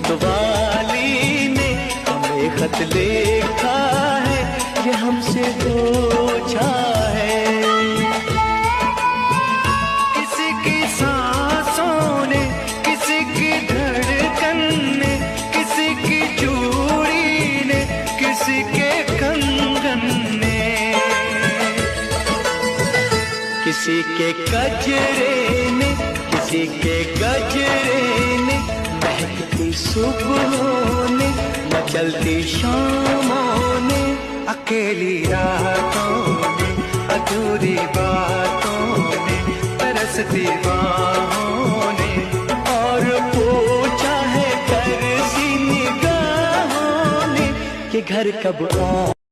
मतवाली ने हमें खत लिखा है, ये हमसे पूछा है। किसी की सांसों ने, किसी की धड़कन ने, किसी की चूड़ी ने, किसी के कंगन ने, किसी के गजरे ने, किसी के गजरे ने, महकती सुबहों ने, मचलती शामों ने, अकेली रातों ने, अधूरी बातों ने, तरसती बाहों ने, और पूछा है तरसी निगाहों ने कि घर कब आ